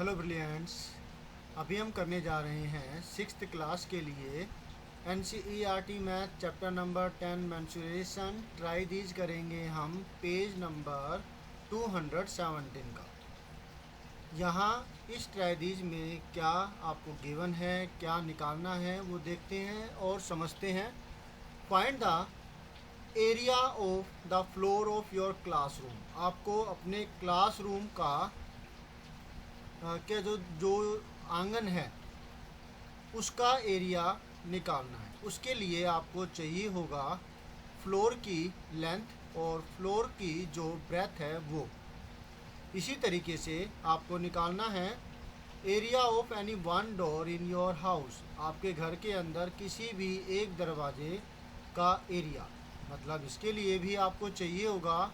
Hello brilliants. अभी हम करने जा रहे हैं सिक्स्थ क्लास के लिए NCERT math chapter number 10 mensuration try these करेंगे हम पेज नंबर 217 का। यहाँ इस ट्राई दीज में क्या आपको गिवन है, क्या निकालना है वो देखते हैं और समझते हैं। Find the area of the floor of your classroom. आपको अपने क्लासरूम का के जो आंगन है उसका एरिया निकालना है। उसके लिए आपको चाहिए होगा फ्लोर की लेंथ और फ्लोर की जो ब्रेथ है वो। इसी तरीके से आपको निकालना है area of any one door in your house. आपके घर के अंदर किसी भी एक दरवाजे का एरिया, मतलब इसके लिए भी आपको चाहिए होगा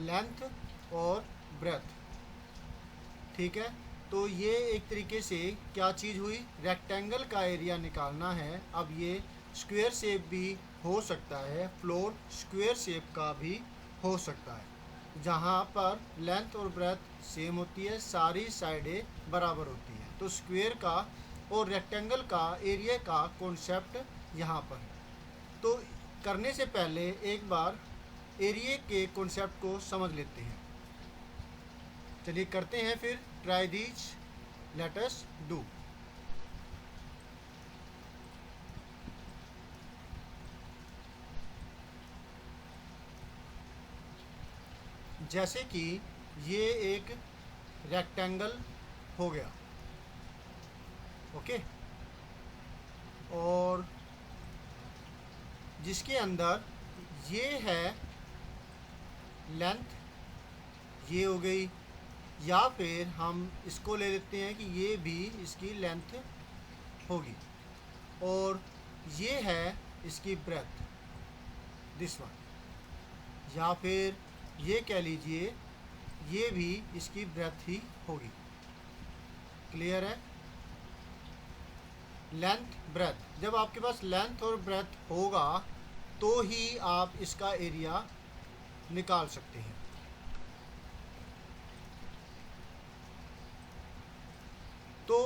लेंथ और ब्रेथ। ठीक है, तो ये एक तरीके से क्या चीज़ हुई, रेक्टेंगल का एरिया निकालना है। अब ये स्क्वायर शेप भी हो सकता है, फ्लोर स्क्वायर शेप का भी हो सकता है, जहाँ पर लेंथ और ब्रेथ सेम होती है, सारी साइडें बराबर होती हैं। तो स्क्वायर का और रेक्टेंगल का एरिया का कॉन्सेप्ट यहाँ पर है। तो करने से पहले एक बार एरिया के कॉन्सेप्ट को समझ लेते हैं। चलिए करते हैं फिर try these, let us do. जैसे कि ये एक रेक्टेंगल हो गया, ओके, और जिसके अंदर ये है लेंथ, ये हो गई, या फिर हम इसको ले लेते हैं कि ये भी इसकी लेंथ होगी, और ये है इसकी ब्रेथ, दिस वन, या फिर ये कह लीजिए ये भी इसकी ब्रेथ ही होगी। क्लियर है? लेंथ ब्रेथ, जब आपके पास लेंथ और ब्रेथ होगा तो ही आप इसका एरिया निकाल सकते हैं। तो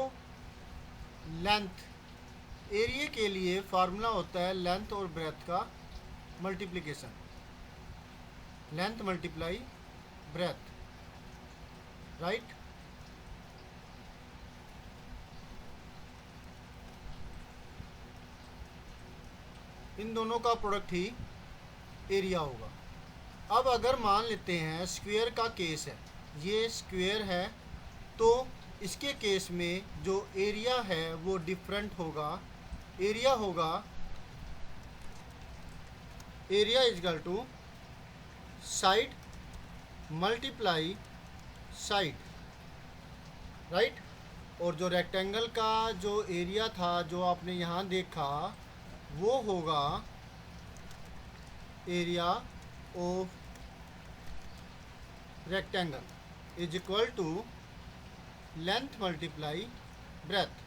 लेंथ एरिया के लिए फार्मूला होता है लेंथ और ब्रेथ का multiplication, length multiply breadth, right. इन दोनों का प्रोडक्ट ही एरिया होगा। अब अगर मान लेते हैं स्क्वायर का केस है, ये स्क्वायर है, तो इसके केस में जो एरिया है वो डिफरेंट होगा। एरिया होगा area is equal to side multiply side, right. और जो रेक्टेंगल का जो एरिया था जो आपने यहाँ देखा वो होगा area of rectangle is equal to length multiply breadth.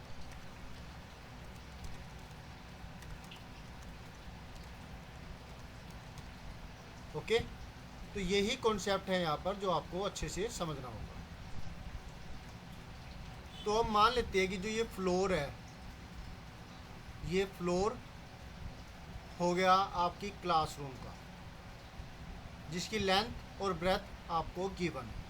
Okay, तो यही कॉन्सेप्ट है यहाँ पर जो आपको अच्छे से समझना होगा। तो अब मान लेते हैं कि जो ये फ्लोर है, ये फ्लोर हो गया आपकी क्लासरूम का, जिसकी लेंथ और ब्रेथ आपको गिवन है।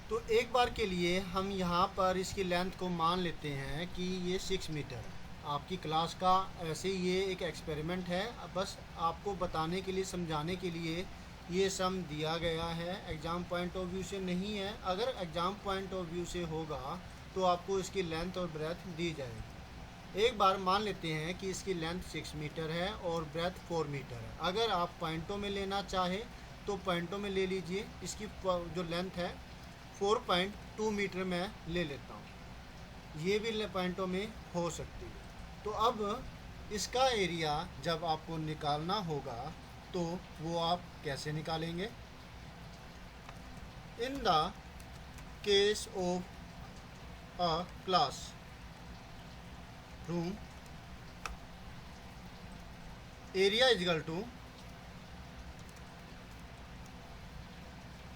तो एक बार के लिए हम यहाँ पर इसकी लेंथ को मान लेते हैं कि ये 6 मीटर है। आपकी क्लास का ऐसे ये एक एक्सपेरिमेंट है, बस आपको बताने के लिए, समझाने के लिए ये सम दिया गया है, एग्ज़ाम पॉइंट ऑफ व्यू से नहीं है। अगर एग्ज़ाम पॉइंट ऑफ व्यू से होगा तो आपको इसकी लेंथ और ब्रेथ दी जाएगी। एक बार मान लेते हैं कि इसकी लेंथ 6 मीटर है और ब्रेथ 4 मीटर है। अगर आप पॉइंटों में लेना चाहें तो पॉइंटों में ले लीजिए। इसकी जो लेंथ है 4.2 मीटर मैं ले लेता हूँ, ये भी पॉइंटों में हो सकती है। तो अब इसका एरिया जब आपको निकालना होगा तो वो आप कैसे निकालेंगे? In the case of a classroom, area is equal to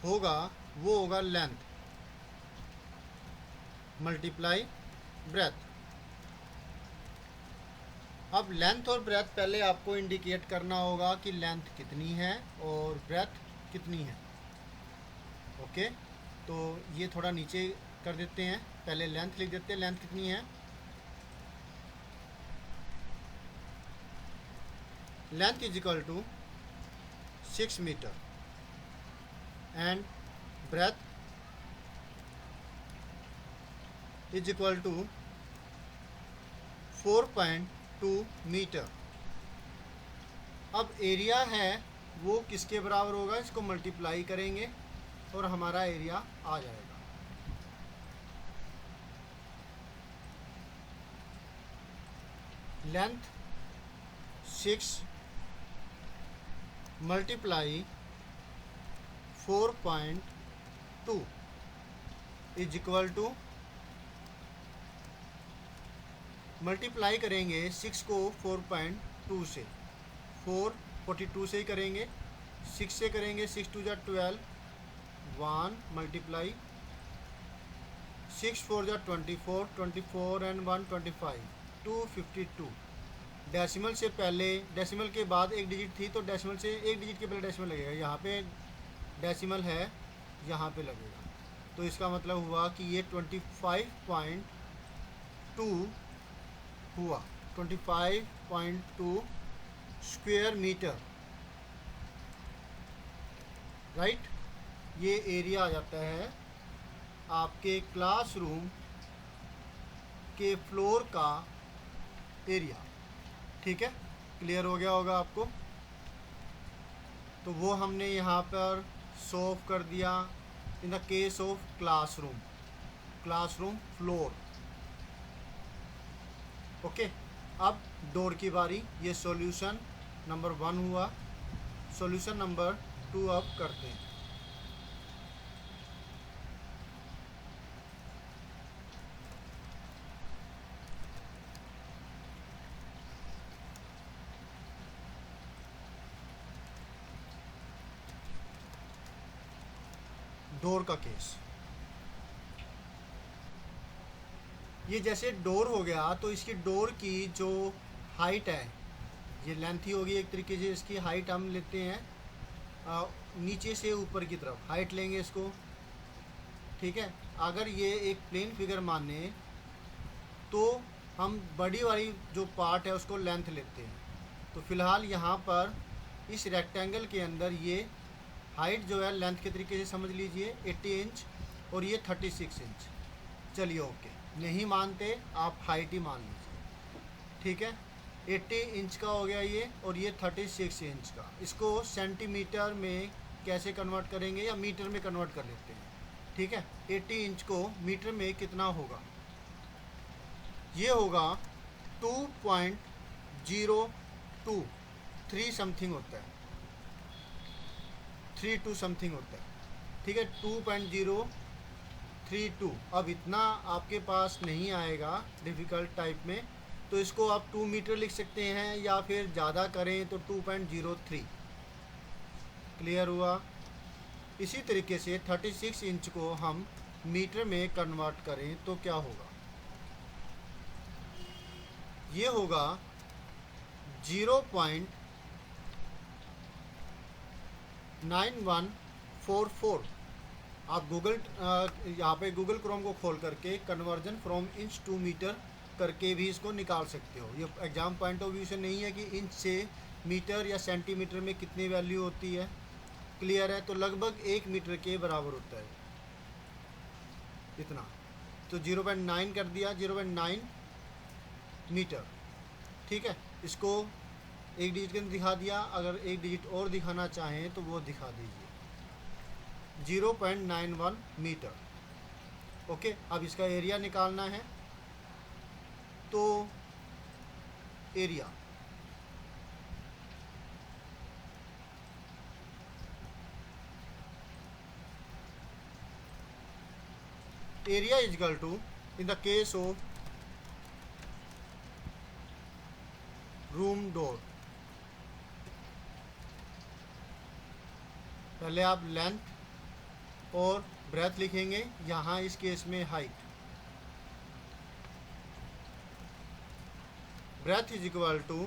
होगा, वो होगा लेंथ मल्टीप्लाई ब्रेथ। अब लेंथ और ब्रेथ पहले आपको इंडिकेट करना होगा कि लेंथ कितनी है और ब्रेथ कितनी है। ओके, तो ये थोड़ा नीचे कर देते हैं, पहले लेंथ लिख देते हैं, लेंथ कितनी है। Length is equal to 6 metre and breadth is equal to 4.2 metre. अब एरिया है वो किसके बराबर होगा, इसको मल्टीप्लाई करेंगे और हमारा एरिया आ जाएगा। Length 6 multiply 4.2 is equal to, multiply करेंगे 6 को 4.2 से, 442 से ही करेंगे, 6 से करेंगे, 6 टू जा 12, 1 मल्टीप्लाई 6 4 जा 24, 24 एंड 1 25, 252। डेसिमल से पहले, डेसिमल के बाद एक डिजिट थी तो डेसिमल से एक डिजिट के पहले डेसिमल लगेगा, यहाँ पे डेसिमल है, यहाँ पे लगेगा। तो इसका मतलब हुआ कि ये 25.2 हुआ, 25.2 स्क्वायर मीटर, राइट। ये एरिया आ जाता है आपके क्लासरूम के फ्लोर का एरिया। ठीक है, क्लियर हो गया होगा आपको। तो वो हमने यहाँ पर सॉल्व कर दिया इन the case of classroom, classroom floor. Okay, अब डोर की बारी। ये सॉल्यूशन नंबर 1 हुआ, सॉल्यूशन नंबर 2 अब करते हैं। डोर का केस, ये जैसे डोर हो गया तो इसकी डोर की जो हाइट है, ये लेंथ ही होगी एक तरीके से। इसकी हाइट हम लेते हैं नीचे से ऊपर की तरफ हाइट लेंगे इसको। ठीक है, अगर ये एक प्लेन फिगर माने तो हम बड़ी वाली जो पार्ट है उसको लेंथ लेते हैं। तो फिलहाल यहाँ पर इस रेक्टेंगल के अंदर ये हाइट जो है लेंथ के तरीके से समझ लीजिए 80 इंच और ये 36 इंच। चलिए ओके, नहीं मानते आप हाइट ही मान लीजिए। ठीक है, 80 इंच का हो गया ये और ये 36 इंच का। इसको सेंटीमीटर में कैसे कन्वर्ट करेंगे या मीटर में कन्वर्ट कर लेते हैं। ठीक है, 80 इंच को मीटर में कितना होगा, ये होगा 2.023 समथिंग होता है, 32 समथिंग होता है। ठीक है, 2.032। अब इतना आपके पास नहीं आएगा डिफ़िकल्ट टाइप में, तो इसको आप 2 मीटर लिख सकते हैं या फिर ज़्यादा करें तो 2.03। क्लियर हुआ। इसी तरीके से 36 इंच को हम मीटर में कन्वर्ट करें तो क्या होगा, ये होगा 0.9144। आप गूगल यहाँ पे गूगल क्रोम को खोल करके conversion from inch to metre करके भी इसको निकाल सकते हो। ये एग्ज़ाम पॉइंट ऑफ व्यू से नहीं है कि इंच से मीटर या सेंटीमीटर में कितनी वैल्यू होती है। क्लियर है, तो लगभग 1 मीटर के बराबर होता है इतना। तो 0.9 कर दिया, 0.9 मीटर। ठीक है, इसको एक डिजिट के अंदर दिखा दिया। अगर एक डिजिट और दिखाना चाहें तो वो दिखा दीजिए, 0.91 मीटर। ओके, अब इसका एरिया निकालना है। तो area area is equal to, in the case of room door, पहले आप लेंथ और ब्रेथ लिखेंगे, यहाँ इस केस में height. Breadth is equal to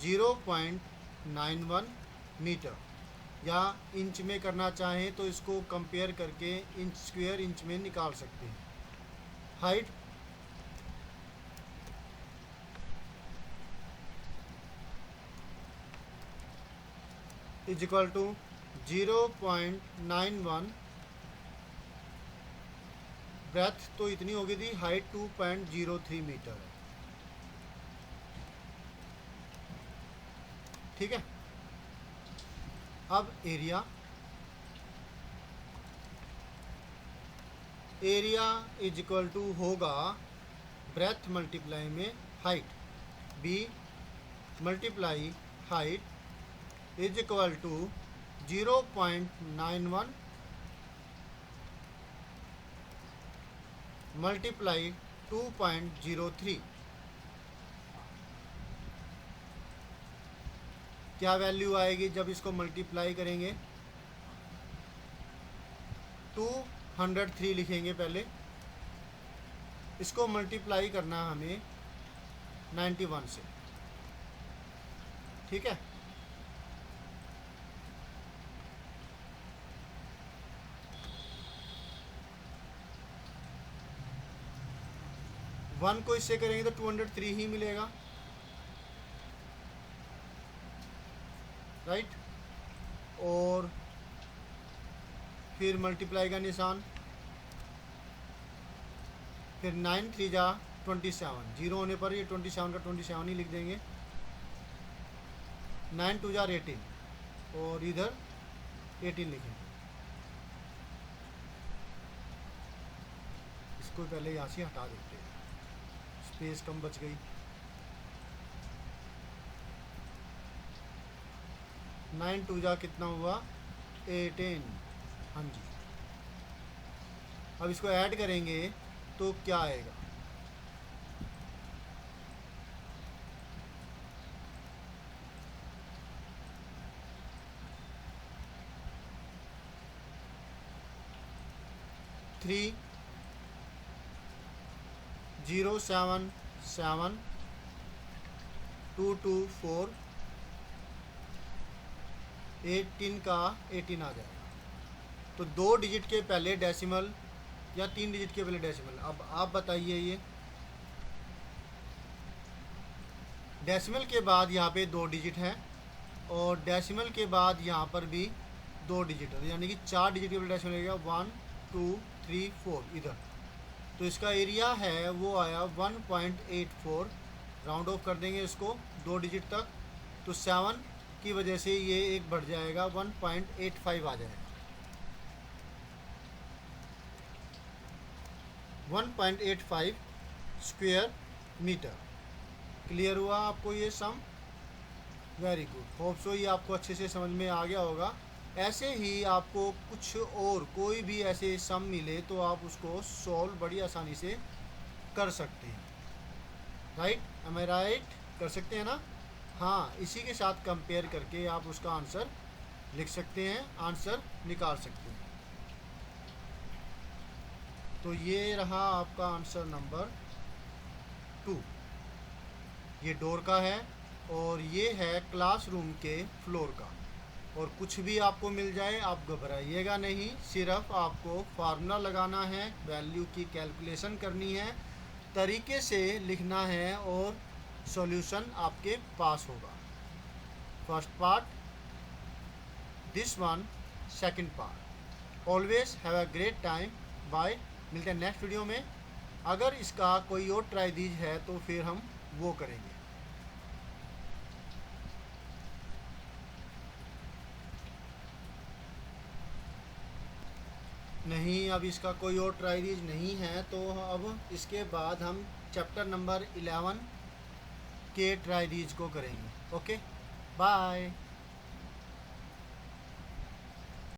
0.91 metre, या इंच में करना चाहें तो इसको कंपेयर करके इंच स्क्वायर इंच में निकाल सकते हैं। Height is equal to 0.91, breadth तो इतनी होगी थी, हाइट 2.03 मीटर है। ठीक है। अब एरिया इज इक्वल टू होगा ब्रेथ मल्टीप्लाई में height, B multiply height is equal to 0.91 multiply 2.03। क्या वैल्यू आएगी जब इसको मल्टीप्लाई करेंगे? 203 लिखेंगे पहले, इसको मल्टीप्लाई करना हमें 91 से। ठीक है। वन को इससे करेंगे तो 203 ही मिलेगा, राइट। और फिर मल्टीप्लाई का निशान, फिर 9 3 जा 27, जीरो होने पर ये 27 का 27 ही लिख देंगे। 9 2 जा 18, और इधर 18 लिखेंगे। इसको पहले यहाँ से हटा देते हैं, स्पेस कम बच गई। 9 2 जा कितना हुआ? 18। हाँ जी। अब इसको ऐड करेंगे तो क्या आएगा? थ्री 0 7 7 2 2 4 18 का 18 आ जाएगा। तो 2 डिजिट के पहले डेसिमल या 3 डिजिट के पहले डेसिमल। अब आप बताइए, ये डेसिमल के बाद यहाँ पे 2 डिजिट है, और डेसिमल के बाद यहाँ पर भी 2 डिजिट है, यानी कि 4 डिजिट के पहले डेसिमल लगेगा। 1 2 3 4 इधर। तो इसका एरिया है वो आया 1.84। राउंड ऑफ कर देंगे इसको 2 डिजिट तक, तो 7 की वजह से ये एक बढ़ जाएगा, 1.85 आ जाएगा। 1.85 स्क्वायर मीटर। क्लियर हुआ आपको ये sum? Very good. Hope so ये आपको अच्छे से समझ में आ गया होगा। ऐसे ही आपको कुछ और कोई भी ऐसे सम मिले तो आप उसको सॉल्व बड़ी आसानी से कर सकते हैं, राइट? एम आई राइट? कर सकते हैं ना? हाँ, इसी के साथ कंपेयर करके आप उसका आंसर लिख सकते हैं, आंसर निकाल सकते हैं। तो ये रहा आपका आंसर नंबर 2। ये डोर का है और ये है क्लासरूम के फ्लोर का। और कुछ भी आपको मिल जाए आप घबराइएगा नहीं, सिर्फ आपको फार्मूला लगाना है, वैल्यू की कैलकुलेशन करनी है, तरीके से लिखना है और सॉल्यूशन आपके पास होगा। First part, this one, second part. Always have a great time. Bye. मिलते हैं नेक्स्ट वीडियो में। अगर इसका कोई और ट्राई दीज है तो फिर हम वो करेंगे। नहीं, अब इसका कोई और ट्राइरीज नहीं है, तो अब इसके बाद हम चैप्टर नंबर 11 के ट्राइरीज को करेंगे। Okay, bye.